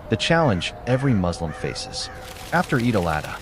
The challenge every Muslim faces. After Eid-ul-Adha.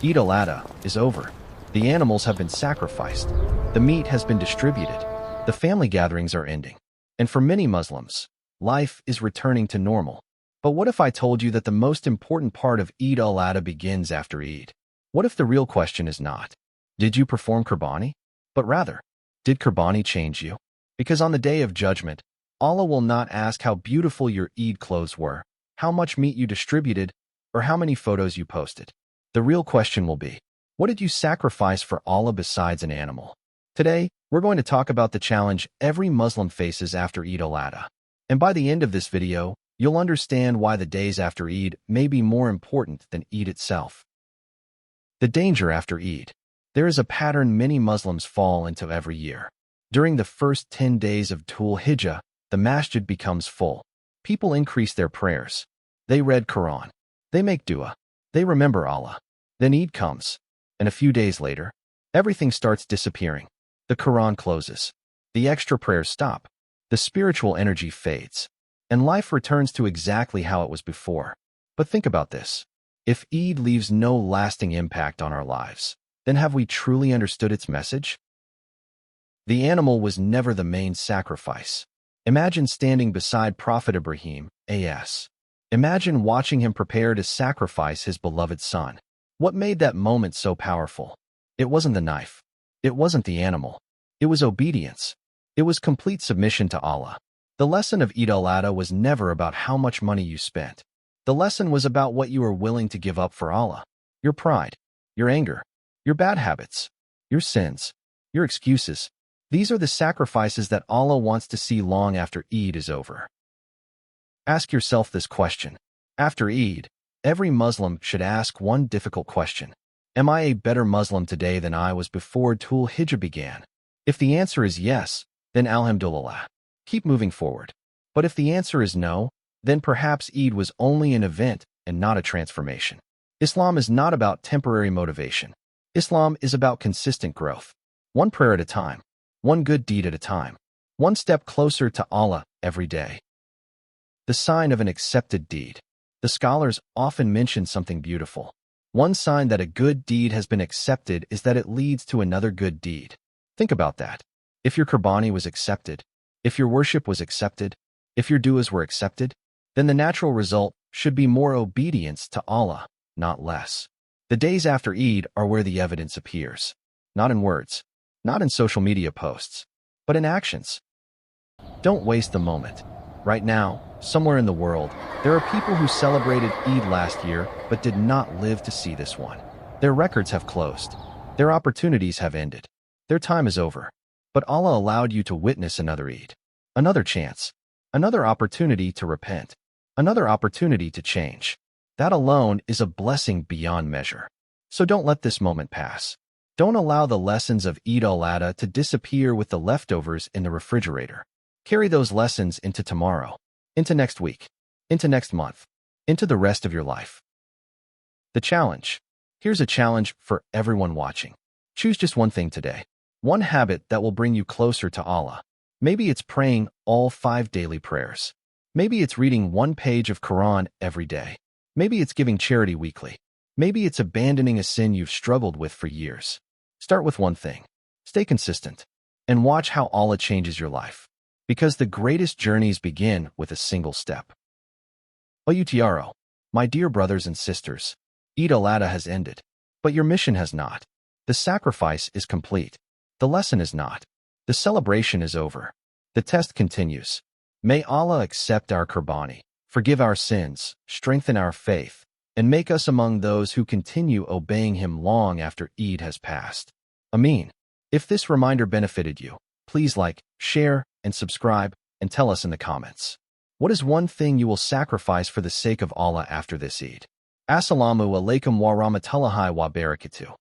Eid-ul-Adha is over. The animals have been sacrificed. The meat has been distributed. The family gatherings are ending. And for many Muslims, life is returning to normal. But what if I told you that the most important part of Eid-ul-Adha begins after Eid? What if the real question is not, did you perform Qurbani? But rather, did Qurbani change you? Because on the Day of Judgment, Allah will not ask how beautiful your Eid clothes were, how much meat you distributed, or how many photos you posted. The real question will be, what did you sacrifice for Allah besides an animal? Today, we're going to talk about the challenge every Muslim faces after Eid-ul-Adha. And by the end of this video, you'll understand why the days after Eid may be more important than Eid itself. The danger after Eid. There is a pattern many Muslims fall into every year. During the first 10 days of Dhul Hijjah, the masjid becomes full. People increase their prayers. They read Quran. They make dua. They remember Allah. Then Eid comes. And a few days later, everything starts disappearing. The Quran closes. The extra prayers stop. The spiritual energy fades. And life returns to exactly how it was before. But think about this. If Eid leaves no lasting impact on our lives, then have we truly understood its message? The animal was never the main sacrifice. Imagine standing beside Prophet Ibrahim, a.s. Imagine watching him prepare to sacrifice his beloved son. What made that moment so powerful? It wasn't the knife. It wasn't the animal. It was obedience. It was complete submission to Allah. The lesson of Eid-ul-Adha was never about how much money you spent. The lesson was about what you were willing to give up for Allah. Your pride, your anger, your bad habits, your sins, your excuses. These are the sacrifices that Allah wants to see long after Eid is over. Ask yourself this question. After Eid, every Muslim should ask one difficult question. Am I a better Muslim today than I was before Dhul Hijjah began? If the answer is yes, then Alhamdulillah. Keep moving forward. But if the answer is no, then perhaps Eid was only an event and not a transformation. Islam is not about temporary motivation. Islam is about consistent growth. One prayer at a time. One good deed at a time. One step closer to Allah every day. The sign of an accepted deed. The scholars often mention something beautiful. One sign that a good deed has been accepted is that it leads to another good deed. Think about that. If your Qurbani was accepted, if your worship was accepted, if your du'as were accepted, then the natural result should be more obedience to Allah, not less. The days after Eid are where the evidence appears. Not in words, not in social media posts, but in actions. Don't waste the moment. Right now, somewhere in the world, there are people who celebrated Eid last year but did not live to see this one. Their records have closed. Their opportunities have ended. Their time is over. But Allah allowed you to witness another Eid. Another chance. Another opportunity to repent. Another opportunity to change. That alone is a blessing beyond measure. So don't let this moment pass. Don't allow the lessons of Eid-ul-Adha to disappear with the leftovers in the refrigerator. Carry those lessons into tomorrow, into next week, into next month, into the rest of your life. The challenge. Here's a challenge for everyone watching. Choose just one thing today. One habit that will bring you closer to Allah. Maybe it's praying all 5 daily prayers. Maybe it's reading 1 page of Quran every day. Maybe it's giving charity weekly. Maybe it's abandoning a sin you've struggled with for years. Start with one thing. Stay consistent. And watch how Allah changes your life. Because the greatest journeys begin with a single step. Oyutaro, my dear brothers and sisters, Eid-ul-Adha has ended. But your mission has not. The sacrifice is complete. The lesson is not. The celebration is over. The test continues. May Allah accept our Qurbani, forgive our sins, strengthen our faith, and make us among those who continue obeying Him long after Eid has passed. Ameen. If this reminder benefited you, please like, share, and subscribe, and tell us in the comments. What is one thing you will sacrifice for the sake of Allah after this Eid? Assalamu alaikum wa rahmatullahi wa barakatuh.